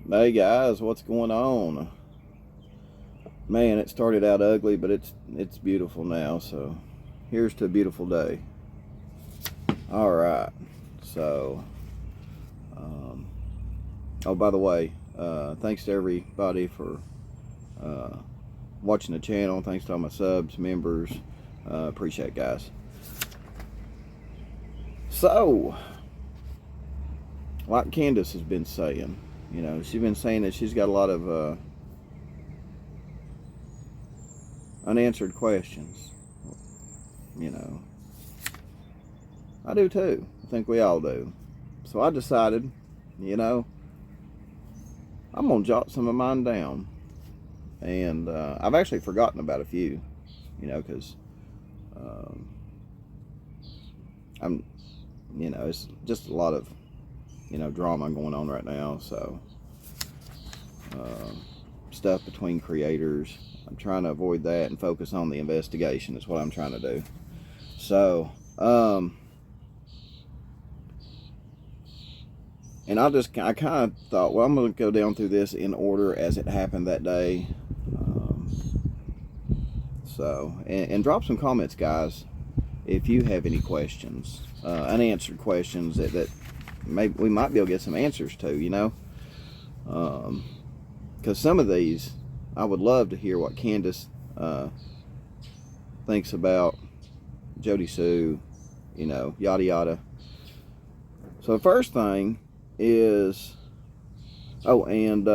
Hey guys, what's going on? Man, it started out ugly, but it's beautiful now. So, here's to a beautiful day. All right. So, um, oh, by the way, thanks to everybody for uh, watching the channel. Thanks to all my subs, members. Appreciate it, guys. So, like Candace has been saying, she's been saying that she's got a lot of unanswered questions. You know, I do too. I think we all do. So I decided, you know, I'm going to jot some of mine down. And I've actually forgotten about a few, because um, I'm, it's just a lot of, drama going on right now. So uh, stuff between creators. I'm trying to avoid that and focus on the investigation is what I'm trying to do. So, and I kind of thought, well, I'm going to go down through this in order as it happened that day. And drop some comments, guys, if you have any questions, unanswered questions that maybe we might be able to get some answers to, because some of these, I would love to hear what Candace thinks about Jody Sue, yada yada. So the first thing is, and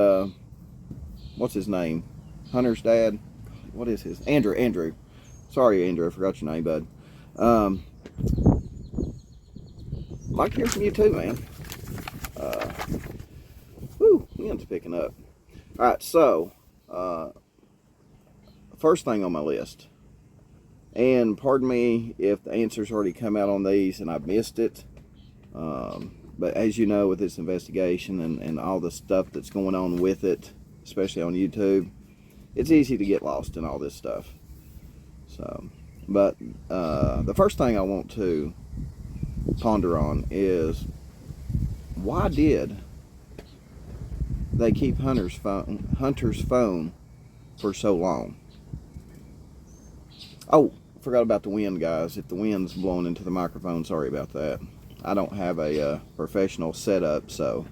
what's his name? Hunter's dad. What is his? Andrew. Sorry, Andrew, I forgot your name, bud. Like to hear from you too, man. Wind's picking up. All right, so first thing on my list, and pardon me if the answers already come out on these and I've missed it, but as you know, with this investigation and all the stuff that's going on with it, especially on YouTube, it's easy to get lost in all this stuff. So, but the first thing I want to ponder on is, why did they keep Hunter's phone for so long? Oh, forgot about the wind, guys. If the wind's blowing into the microphone, sorry about that. I don't have a professional setup, so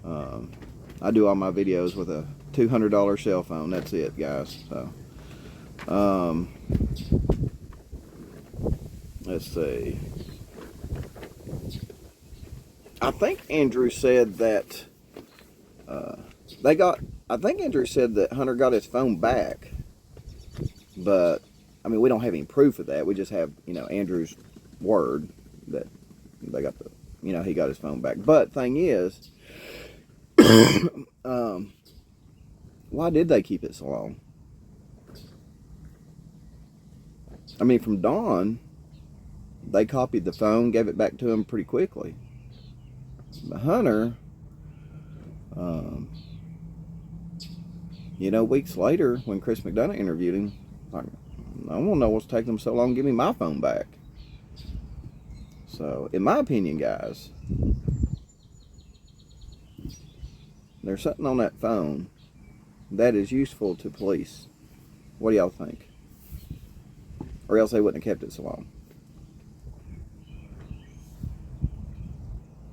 I do all my videos with a $200 cell phone. That's it, guys. So let's see. I think Andrew said that I think Andrew said that Hunter got his phone back, but I mean, we don't have any proof of that. We just have, Andrew's word that they got he got his phone back. But thing is, why did they keep it so long? I mean, from Dawn, they copied the phone, gave it back to him pretty quickly. But Hunter, weeks later, when Chris McDonough interviewed him, like, I don't know what's taking them so long to give me my phone back. So, in my opinion, guys, there's something on that phone that is useful to police. What do y'all think? Or else they wouldn't have kept it so long.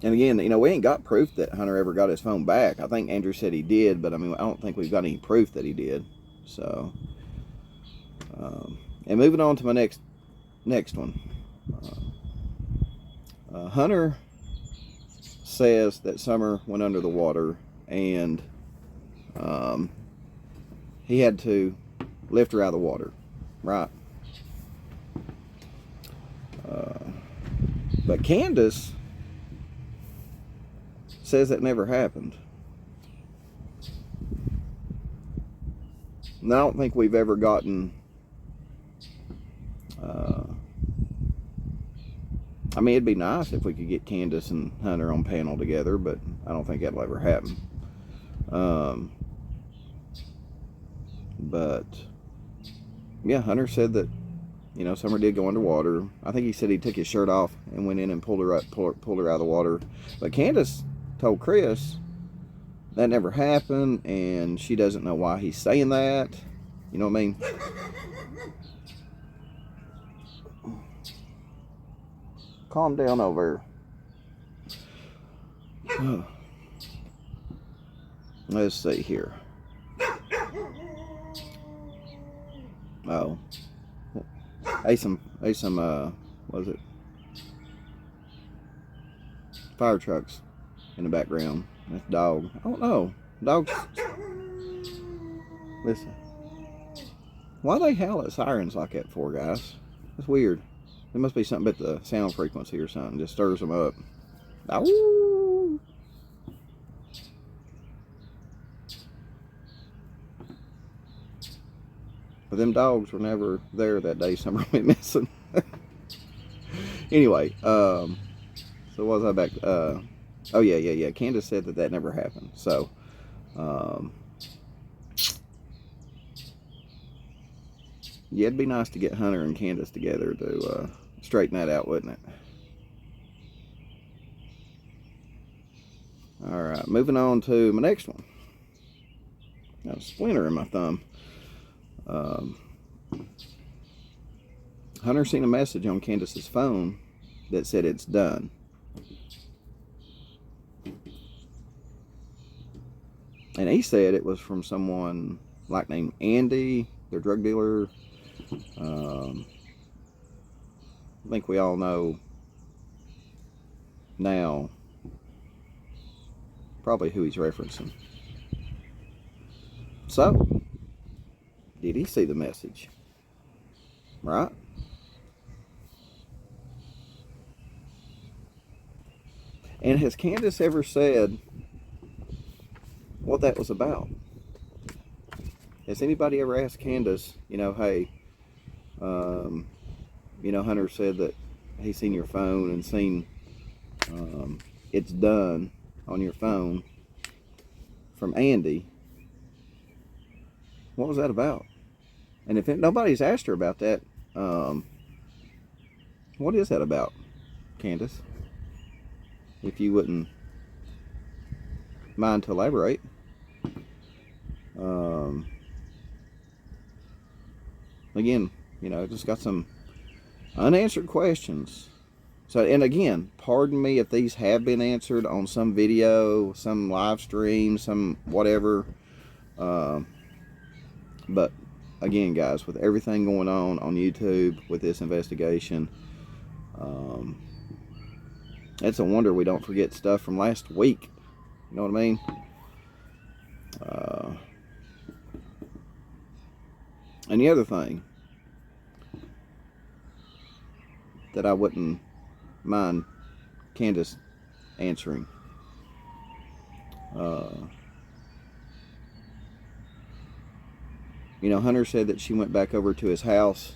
And again, we ain't got proof that Hunter ever got his phone back. I think Andrew said he did, but I mean, I don't think we've got any proof that he did. So, and moving on to my next one. Hunter says that Summer went under the water and he had to lift her out of the water, right? But Candace says that never happened. And I don't think we've ever gotten I mean, it'd be nice if we could get Candace and Hunter on panel together, but I don't think that'll ever happen. But yeah, Hunter said that Summer did go underwater. I think he said he took his shirt off and went in and pulled her out of the water. But Candace told Chris that never happened, and she doesn't know why he's saying that. You know what I mean? Calm down over. Let's see here. Oh. Hey, some, what is it? Fire trucks in the background. That's dog. I don't know. Dogs. Listen. Why they howl at sirens like that for, guys? That's weird. There must be something about the sound frequency or something. Just stirs them up. Ow! But them dogs were never there that day. Summer went missing. Anyway, so what was I back? Oh yeah. Candace said that never happened. So, yeah, it'd be nice to get Hunter and Candace together to straighten that out, wouldn't it? All right, moving on to my next one. Got a splinter in my thumb. Hunter seen a message on Candace's phone that said it's done. And he said it was from someone like named Andy, their drug dealer. I think we all know now probably who he's referencing. So, did he see the message? Right? And has Candace ever said what that was about? Has anybody ever asked Candace, hey, Hunter said that he's seen your phone and seen it's done on your phone from Andy. What was that about? And if nobody's asked her about that, what is that about, Candace? If you wouldn't mind to elaborate. Again, just got some unanswered questions. So, and again, pardon me if these have been answered on some video, some live stream, some whatever. But again, guys, with everything going on YouTube with this investigation, it's a wonder we don't forget stuff from last week. You know what I mean? And the other thing that I wouldn't mind Candace answering, Hunter said that she went back over to his house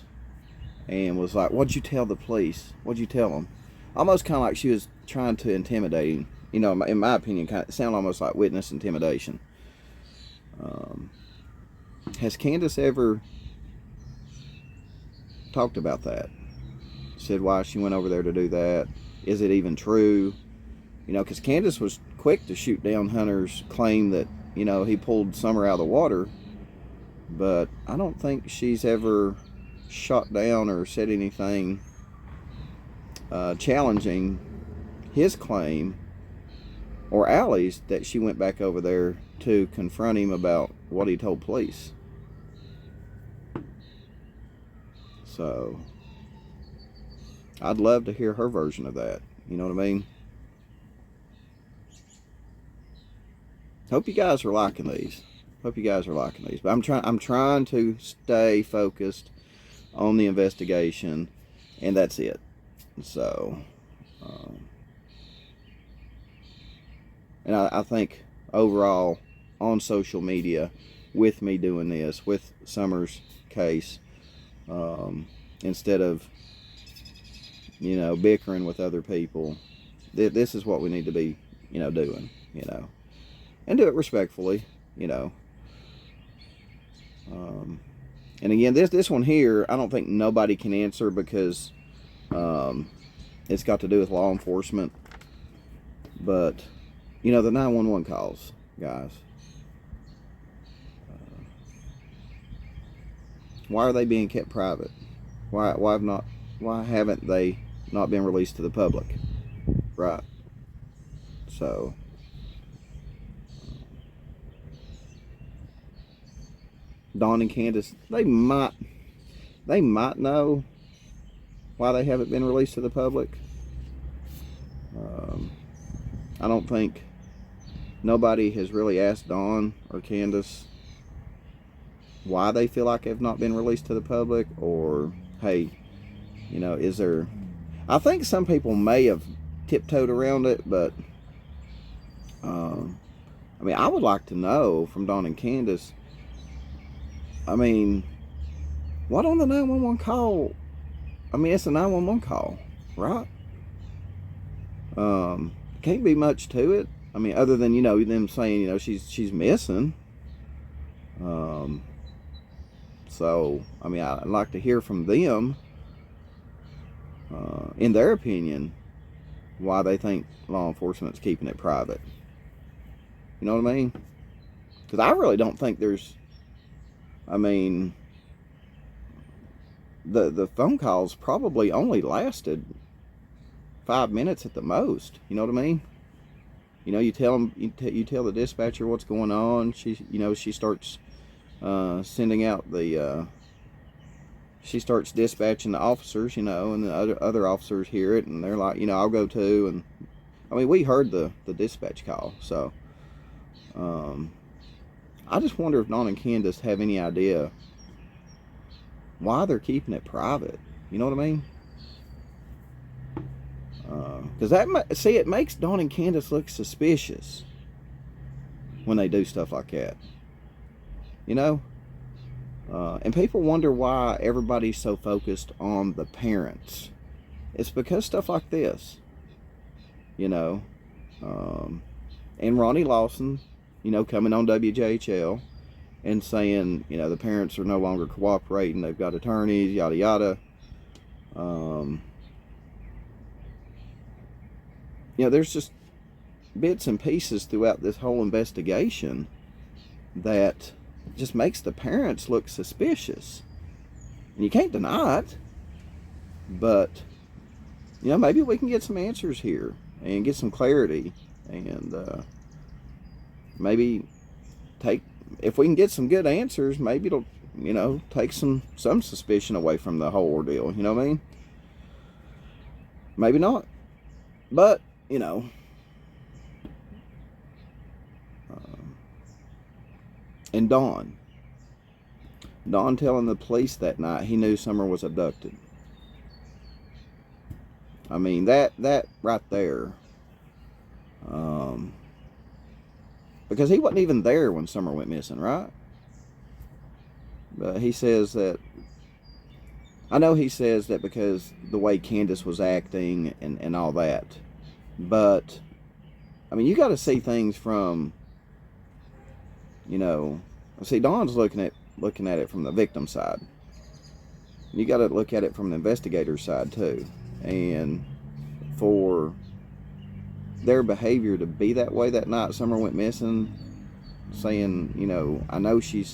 and was like, "What'd you tell the police? What'd you tell them?" Almost kind of like she was trying to intimidate him. In my opinion, it sounded almost like witness intimidation. Has Candace ever talked about that? Said why she went over there to do that? Is it even true? Because Candace was quick to shoot down Hunter's claim that, he pulled Summer out of the water. But I don't think she's ever shot down or said anything challenging his claim or Allie's that she went back over there to confront him about what he told police. So I'd love to hear her version of that. You know what I mean? Hope you guys are liking these. But I'm trying to stay focused on the investigation, and that's it. So, and I think overall on social media, with me doing this, with Summer's case, instead of, bickering with other people, this is what we need to be, doing, and do it respectfully, and again, this one here, I don't think nobody can answer because it's got to do with law enforcement. But, the 911 calls, guys. Why are they being kept private? Why haven't they not been released to the public? Right. So Dawn and Candace, they might know why they haven't been released to the public. I don't think nobody has really asked Dawn or Candace why they feel like they've not been released to the public, or hey, is there, I think some people may have tiptoed around it, but I would like to know from Dawn and Candace, what on the 911 call, it's a 911 call, right? Can't be much to it. Other than, them saying, she's missing. So, I'd like to hear from them, in their opinion, why they think law enforcement's keeping it private. You know what I mean? Because I really don't think there's, the phone calls probably only lasted 5 minutes at the most. You know what I mean? You tell them, you tell the dispatcher what's going on. She starts sending out the, she starts dispatching the officers, and the other officers hear it, and they're like, I'll go too. And we heard the dispatch call, so I just wonder if Dawn and Candace have any idea why they're keeping it private. You know what I mean? Because it makes Dawn and Candace look suspicious when they do stuff like that. And people wonder why everybody's so focused on the parents. It's because stuff like this, and Ronnie Lawson, coming on WJHL and saying, the parents are no longer cooperating, they've got attorneys, yada yada. There's just bits and pieces throughout this whole investigation that just makes the parents look suspicious. And you can't deny it, but maybe we can get some answers here and get some clarity, and maybe if we can get some good answers, maybe it'll take some suspicion away from the whole ordeal. You know what I mean? Maybe not, but and Dawn telling the police that night he knew Summer was abducted. That right there, because he wasn't even there when Summer went missing, right? But he says that, I know he says that because the way Candace was acting and all that, but you got to see things from, see, Dawn's looking at it from the victim side. You got to look at it from the investigator's side too. And for their behavior to be that way that night Summer went missing, saying, I know she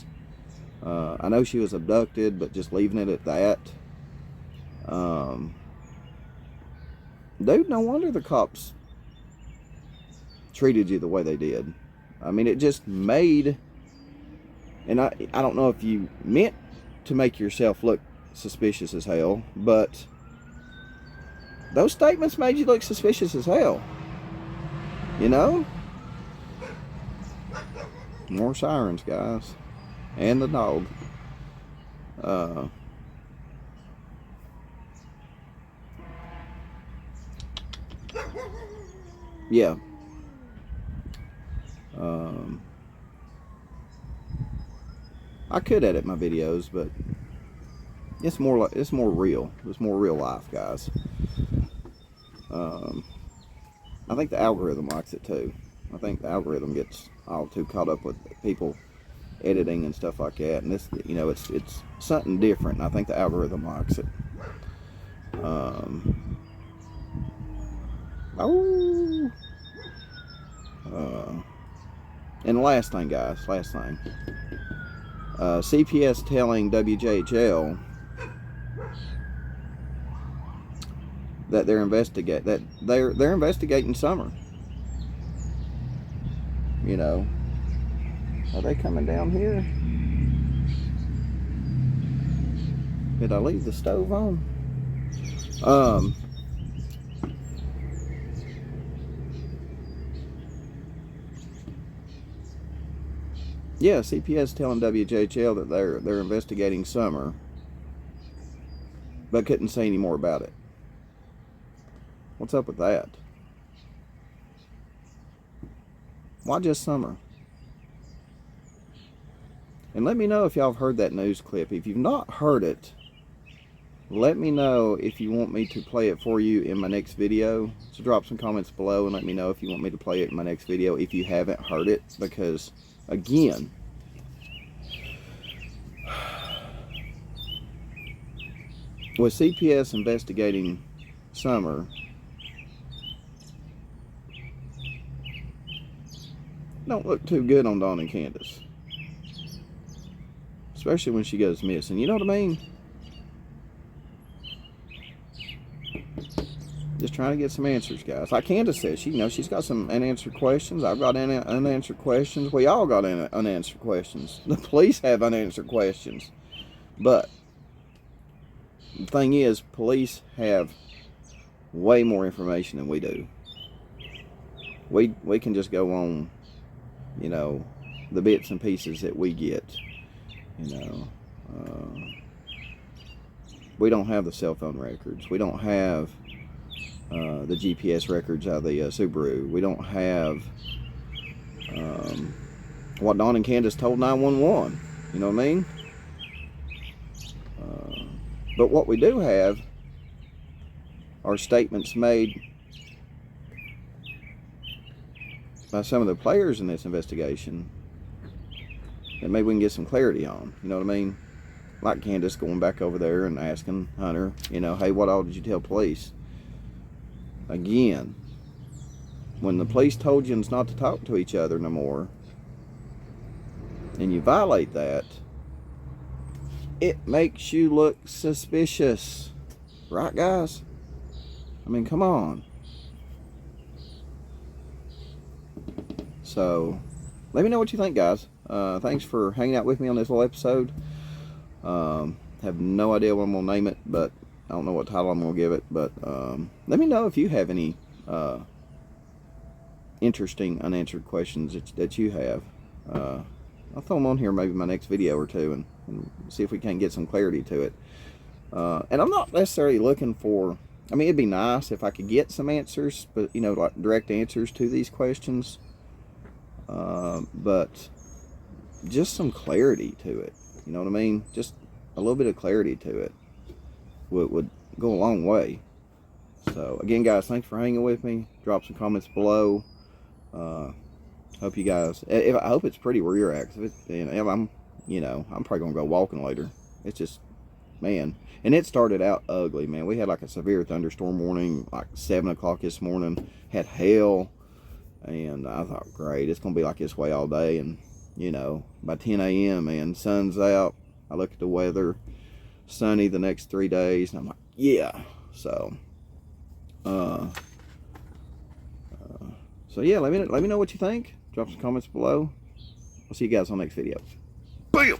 was abducted, but just leaving it at that. Dude, no wonder the cops treated you the way they did. It just made, and I don't know if you meant to make yourself look suspicious as hell, but those statements made you look suspicious as hell. More sirens, guys. And the dog. Yeah. I could edit my videos, but it's more real. It's more real life, guys. I think the algorithm likes it too. I think the algorithm gets all too caught up with people editing and stuff like that, and this, it's something different, and I think the algorithm likes it. And last thing, guys, last thing. CPS telling WJHL that they're investigating Summer. You know, are they coming down here? Did I leave the stove on? Yeah, CPS telling WJHL that they're investigating Summer, but couldn't say any more about it. What's up with that? Why just Summer? And let me know if y'all have heard that news clip. If you've not heard it, let me know if you want me to play it for you in my next video. So drop some comments below and let me know if you want me to play it in my next video if you haven't heard it. Because, again, with CPS investigating Summer, don't look too good on Dawn and Candace. Especially when she goes missing. You know what I mean? Just trying to get some answers, guys. Like Candace says, she's got some unanswered questions. I've got unanswered questions. We all got unanswered questions. The police have unanswered questions. But the thing is, police have way more information than we do. We can just go on, the bits and pieces that we get. We don't have the cell phone records. We don't have the GPS records out of the Subaru. We don't have what Dawn and Candace told 911. You know what I mean? But what we do have are statements made by some of the players in this investigation that maybe we can get some clarity on. You know what I mean? Like Candace going back over there and asking Hunter, hey, what all did you tell police? Again, when the police told you not to talk to each other no more, and you violate that, it makes you look suspicious. Right, guys? I mean, come on. So, let me know what you think, guys. Thanks for hanging out with me on this little episode. Have no idea what I'm going to name it, but I don't know what title I'm going to give it. But let me know if you have any interesting unanswered questions that you have. I'll throw them on here maybe in my next video or two and see if we can get some clarity to it. And I'm not necessarily looking for, it'd be nice if I could get some answers, but, like direct answers to these questions. But just some clarity to it. You know what I mean? Just a little bit of clarity to it would go a long way. So, again, guys, thanks for hanging with me. Drop some comments below. Hope you guys, I hope it's pretty where you're at. I'm probably going to go walking later. It's just, man. And it started out ugly, man. We had like a severe thunderstorm warning, like 7 o'clock this morning. Had hail. And I thought, great, it's going to be like this way all day. And, by 10 a.m., man, sun's out. I look at the weather, sunny the next 3 days. And I'm like, yeah. So, yeah, let me know what you think. Drop some comments below. I'll see you guys on the next video. Bam!